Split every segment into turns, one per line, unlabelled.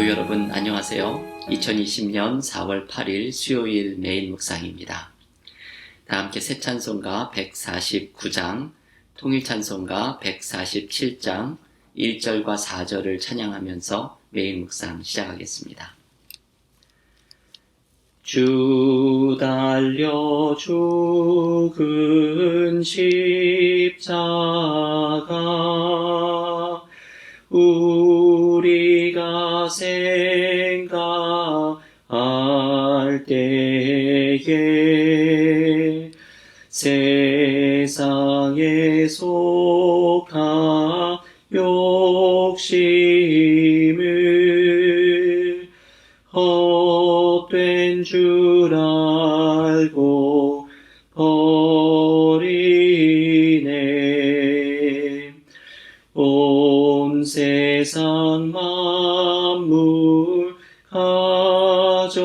성도 여러분 안녕하세요. 2020년 4월 8일 수요일 매일 묵상입니다. 다 함께 새 찬송가 149장, 통일 찬송가 147장 1절과 4절을 찬양하면서 매일 묵상 시작하겠습니다. 주 달려 죽은 십자가 우리가 생각할 때에 세상에 속한 욕심을 헛된 줄 알고 버리네. 온 세상 만물 가져도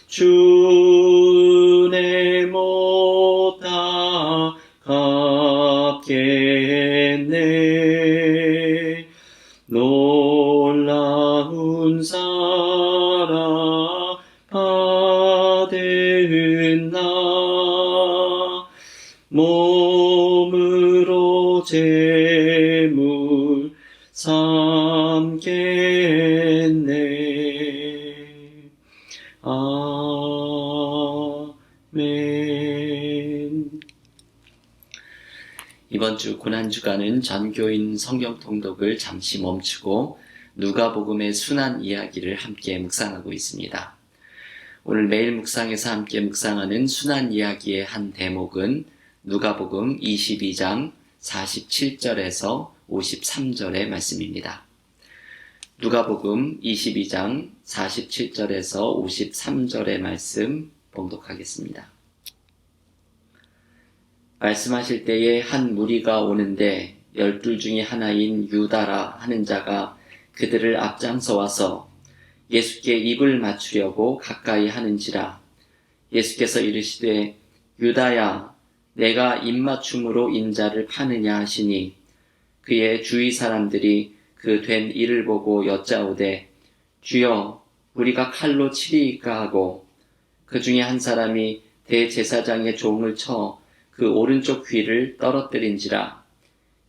주 은혜 못 갚겠네. 놀라운 사랑 받은 나 몸으로 제물 삼겠네. 아멘. 이번 주 고난주간은 전교인 성경 통독을 잠시 멈추고 누가복음의 순환 이야기를 함께 묵상하고 있습니다. 오늘 매일 묵상에서 함께 묵상하는 순환 이야기의 한 대목은 누가복음 22장 47절에서 53절의 말씀입니다. 누가복음 22장 47절에서 53절의 말씀 봉독하겠습니다. 말씀하실 때에 한 무리가 오는데 12 중에 하나인 유다라 하는 자가 그들을 앞장서 와서 예수께 입을 맞추려고 가까이 하는지라. 예수께서 이르시되 유다야 내가 입맞춤으로 인자를 파느냐 하시니 그의 주위 사람들이 그 된 일을 보고 여짜오되 주여 우리가 칼로 치리이까 하고 그 중에 한 사람이 대제사장의 종을 쳐 그 오른쪽 귀를 떨어뜨린지라.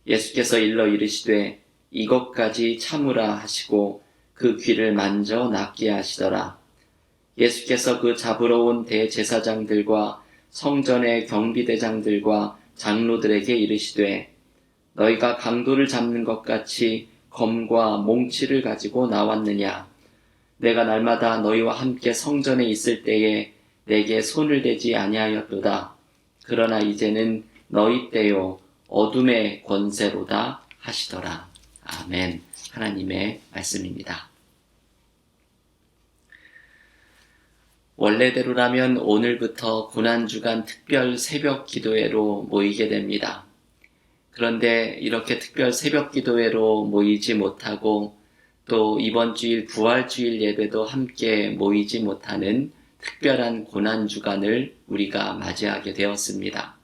예수께서 일러 이르시되 이것까지 참으라 하시고 그 귀를 만져 낫게 하시더라. 예수께서 그 잡으러 온 대제사장들과 성전의 경비대장들과 장로들에게 이르시되 너희가 강도를 잡는 것 같이 검과 몽치를 가지고 나왔느냐. 내가 날마다 너희와 함께 성전에 있을 때에 내게 손을 대지 아니하였도다. 그러나 이제는 너희 때요 어둠의 권세로다 하시더라. 아멘. 하나님의 말씀입니다. 원래대로라면 오늘부터 고난주간 특별 새벽 기도회로 모이게 됩니다. 그런데 이렇게 특별 새벽 기도회로 모이지 못하고 또 이번 주일 부활주일 예배도 함께 모이지 못하는 특별한 고난주간을 우리가 맞이하게 되었습니다.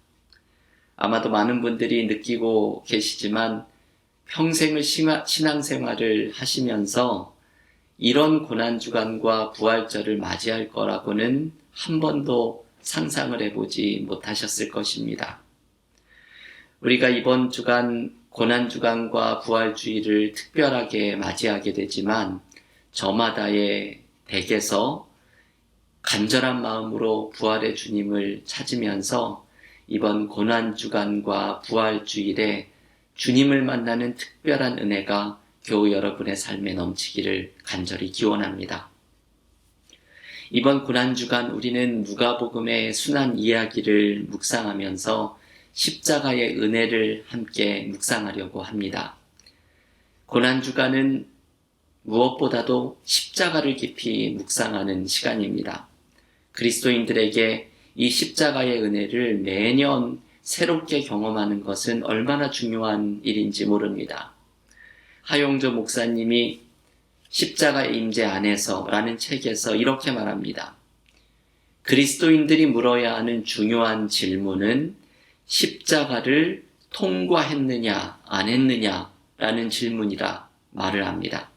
아마도 많은 분들이 느끼고 계시지만 평생을 신앙생활을 하시면서 이런 고난주간과 부활절을 맞이할 거라고는 한 번도 상상을 해보지 못하셨을 것입니다. 우리가 이번 주간 고난주간과 부활주일을 특별하게 맞이하게 되지만 저마다의 댁에서 간절한 마음으로 부활의 주님을 찾으면서 이번 고난주간과 부활주일에 주님을 만나는 특별한 은혜가 교우 여러분의 삶에 넘치기를 간절히 기원합니다. 이번 고난주간 우리는 누가복음의 순환 이야기를 묵상하면서 십자가의 은혜를 함께 묵상하려고 합니다. 고난주간은 무엇보다도 십자가를 깊이 묵상하는 시간입니다. 그리스도인들에게 이 십자가의 은혜를 매년 새롭게 경험하는 것은 얼마나 중요한 일인지 모릅니다. 하용조 목사님이 십자가의 임재 안에서 라는 책에서 이렇게 말합니다. 그리스도인들이 물어야 하는 중요한 질문은 십자가를 통과했느냐 안 했느냐 라는 질문이라 말을 합니다.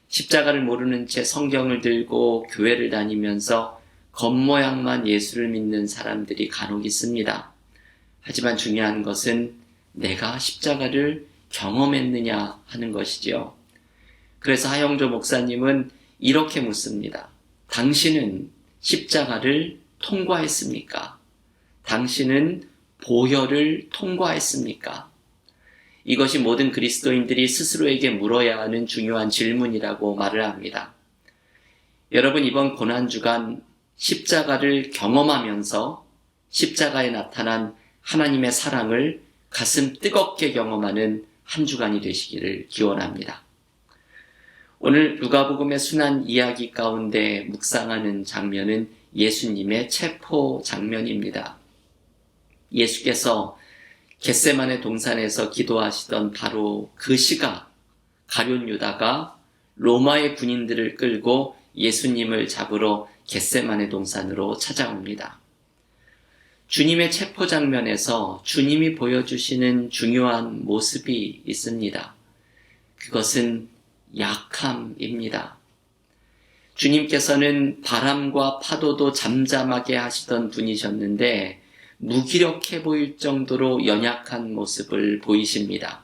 십자가를 모르는 채 성경을 들고 교회를 다니면서 겉모양만 예수를 믿는 사람들이 간혹 있습니다. 하지만 중요한 것은 내가 십자가를 경험했느냐 하는 것이지요. 그래서 하영조 목사님은 이렇게 묻습니다. 당신은 십자가를 통과했습니까? 당신은 보혈을 통과했습니까? 이것이 모든 그리스도인들이 스스로에게 물어야 하는 중요한 질문이라고 말을 합니다. 여러분, 이번 고난주간 십자가를 경험하면서 십자가에 나타난 하나님의 사랑을 가슴 뜨겁게 경험하는 한 주간이 되시기를 기원합니다. 오늘 누가복음의 순한 이야기 가운데 묵상하는 장면은 예수님의 체포 장면입니다. 예수께서 겟세마네 동산에서 기도하시던 바로 그 시각, 가룟 유다가 로마의 군인들을 끌고 예수님을 잡으러 겟세마네 동산으로 찾아옵니다. 주님의 체포 장면에서 주님이 보여주시는 중요한 모습이 있습니다. 그것은 약함입니다. 주님께서는 바람과 파도도 잠잠하게 하시던 분이셨는데 무기력해 보일 정도로 연약한 모습을 보이십니다.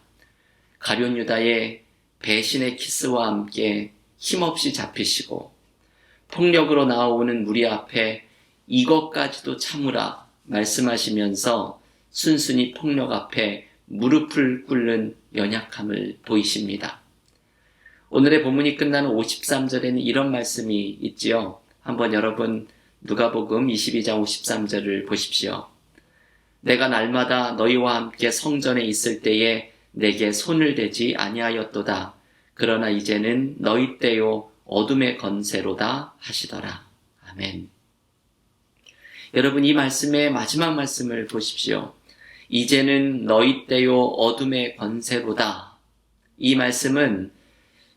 가룟 유다의 배신의 키스와 함께 힘없이 잡히시고 폭력으로 나오는 무리 앞에 이것까지도 참으라 말씀하시면서 순순히 폭력 앞에 무릎을 꿇는 연약함을 보이십니다. 오늘의 본문이 끝나는 53절에는 이런 말씀이 있지요. 한번 여러분 누가복음 22장 53절을 보십시오. 내가 날마다 너희와 함께 성전에 있을 때에 내게 손을 대지 아니하였도다. 그러나 이제는 너희 때요 어둠의 건세로다 하시더라. 아멘. 여러분, 이 말씀의 마지막 말씀을 보십시오. 이제는 너희 때요 어둠의 건세로다. 이 말씀은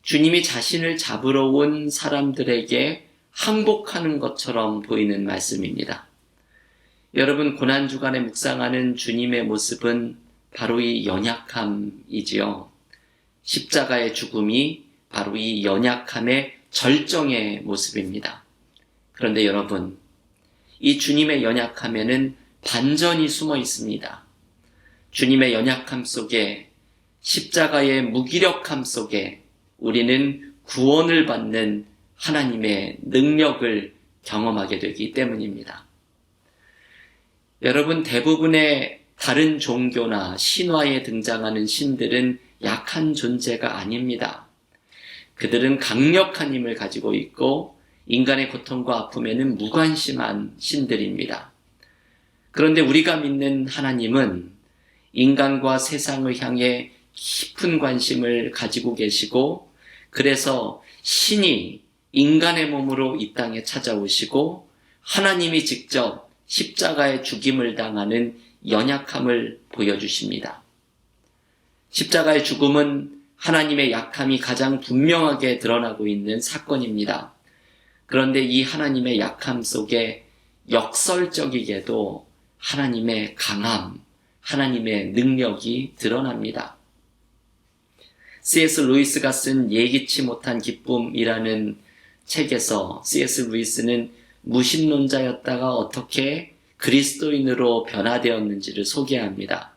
주님이 자신을 잡으러 온 사람들에게 항복하는 것처럼 보이는 말씀입니다. 여러분, 고난주간에 묵상하는 주님의 모습은 바로 이 연약함이지요. 십자가의 죽음이 바로 이 연약함의 절정의 모습입니다. 그런데 여러분, 이 주님의 연약함에는 반전이 숨어 있습니다. 주님의 연약함 속에, 십자가의 무기력함 속에 우리는 구원을 받는 하나님의 능력을 경험하게 되기 때문입니다. 여러분, 대부분의 다른 종교나 신화에 등장하는 신들은 약한 존재가 아닙니다. 그들은 강력한 힘을 가지고 있고 인간의 고통과 아픔에는 무관심한 신들입니다. 그런데 우리가 믿는 하나님은 인간과 세상을 향해 깊은 관심을 가지고 계시고, 그래서 신이 인간의 몸으로 이 땅에 찾아오시고 하나님이 직접 십자가의 죽임을 당하는 연약함을 보여주십니다. 십자가의 죽음은 하나님의 약함이 가장 분명하게 드러나고 있는 사건입니다. 그런데 이 하나님의 약함 속에 역설적이게도 하나님의 강함, 하나님의 능력이 드러납니다. C.S. 루이스가 쓴 예기치 못한 기쁨이라는 책에서 C.S. 루이스는 무신론자였다가 어떻게 그리스도인으로 변화되었는지를 소개합니다.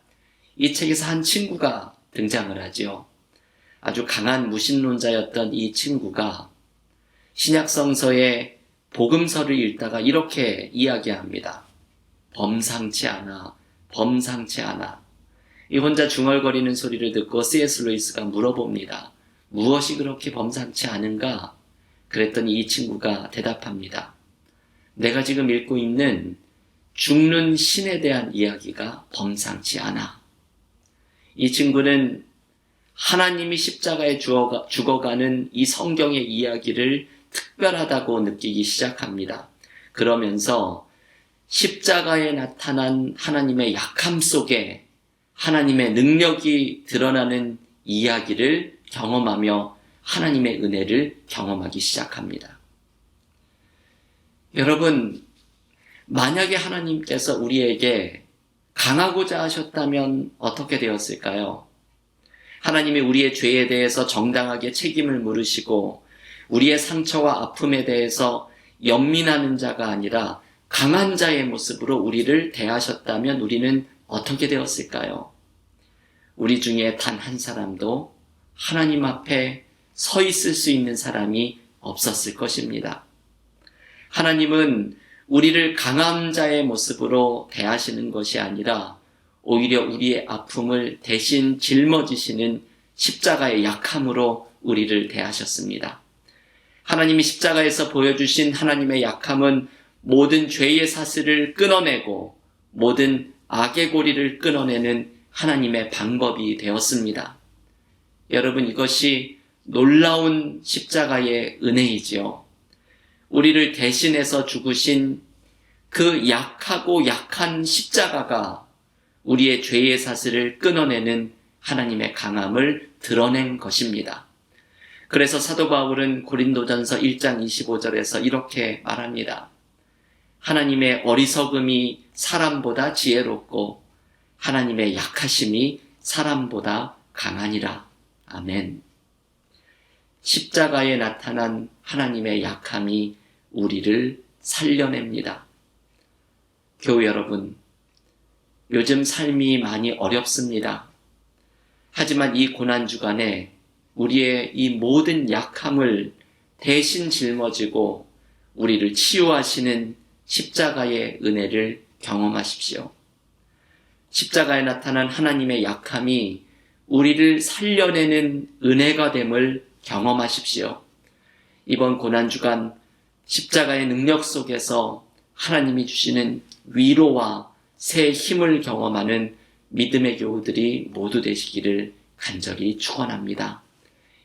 이 책에서 한 친구가 등장을 하죠. 아주 강한 무신론자였던 이 친구가 신약성서의 복음서를 읽다가 이렇게 이야기합니다. 범상치 않아, 범상치 않아. 이 혼자 중얼거리는 소리를 듣고 C.S. 루이스가 물어봅니다. 무엇이 그렇게 범상치 않은가? 그랬더니 이 친구가 대답합니다. 내가 지금 읽고 있는 죽는 신에 대한 이야기가 범상치 않아. 이 친구는 하나님이 십자가에 죽어가는 이 성경의 이야기를 특별하다고 느끼기 시작합니다. 그러면서 십자가에 나타난 하나님의 약함 속에 하나님의 능력이 드러나는 이야기를 경험하며 하나님의 은혜를 경험하기 시작합니다. 여러분, 만약에 하나님께서 우리에게 강하고자 하셨다면 어떻게 되었을까요? 하나님이 우리의 죄에 대해서 정당하게 책임을 물으시고 우리의 상처와 아픔에 대해서 연민하는 자가 아니라 강한 자의 모습으로 우리를 대하셨다면 우리는 어떻게 되었을까요? 우리 중에 단 한 사람도 하나님 앞에 서 있을 수 있는 사람이 없었을 것입니다. 하나님은 우리를 강한 자의 모습으로 대하시는 것이 아니라 오히려 우리의 아픔을 대신 짊어지시는 십자가의 약함으로 우리를 대하셨습니다. 하나님이 십자가에서 보여주신 하나님의 약함은 모든 죄의 사슬을 끊어내고 모든 악의 고리를 끊어내는 하나님의 방법이 되었습니다. 여러분, 이것이 놀라운 십자가의 은혜이지요. 우리를 대신해서 죽으신 그 약하고 약한 십자가가 우리의 죄의 사슬을 끊어내는 하나님의 강함을 드러낸 것입니다. 그래서 사도 바울은 고린도전서 1장 25절에서 이렇게 말합니다. 하나님의 어리석음이 사람보다 지혜롭고 하나님의 약하심이 사람보다 강하니라. 아멘. 십자가에 나타난 하나님의 약함이 우리를 살려냅니다. 교우 여러분, 요즘 삶이 많이 어렵습니다. 하지만 이 고난주간에 우리의 이 모든 약함을 대신 짊어지고 우리를 치유하시는 십자가의 은혜를 경험하십시오. 십자가에 나타난 하나님의 약함이 우리를 살려내는 은혜가 됨을 경험하십시오. 이번 고난주간 십자가의 능력 속에서 하나님이 주시는 위로와 새 힘을 경험하는 믿음의 교우들이 모두 되시기를 간절히 축원합니다.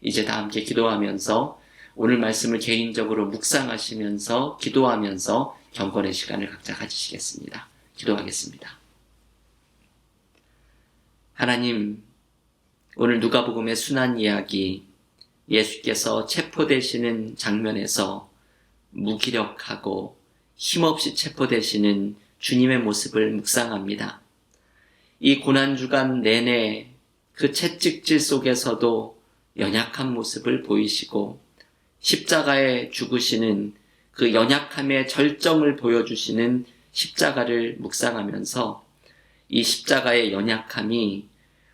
이제 다 함께 기도하면서 오늘 말씀을 개인적으로 묵상하시면서 기도하면서 경건의 시간을 각자 가지시겠습니다. 기도하겠습니다. 하나님, 오늘 누가복음의 순환 이야기, 예수께서 체포되시는 장면에서 무기력하고 힘없이 체포되시는 주님의 모습을 묵상합니다. 이 고난주간 내내 그 채찍질 속에서도 연약한 모습을 보이시고 십자가에 죽으시는 그 연약함의 절정을 보여주시는 십자가를 묵상하면서 이 십자가의 연약함이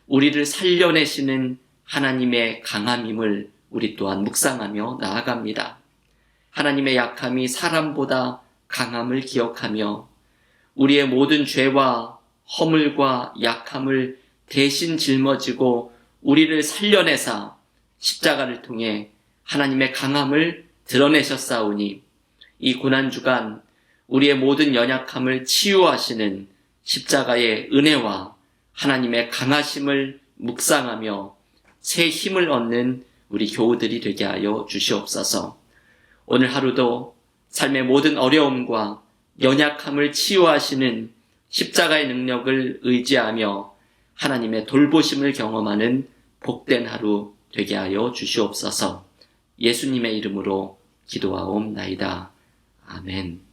우리를 살려내시는 하나님의 강함임을 우리 또한 묵상하며 나아갑니다. 하나님의 약함이 사람보다 강함을 기억하며 우리의 모든 죄와 허물과 약함을 대신 짊어지고 우리를 살려내사 십자가를 통해 하나님의 강함을 드러내셨사오니 이 고난주간 우리의 모든 연약함을 치유하시는 십자가의 은혜와 하나님의 강하심을 묵상하며 새 힘을 얻는 우리 교우들이 되게 하여 주시옵소서. 오늘 하루도 삶의 모든 어려움과 연약함을 치유하시는 십자가의 능력을 의지하며 하나님의 돌보심을 경험하는 복된 하루 되게 하여 주시옵소서. 예수님의 이름으로 기도하옵나이다. 아멘.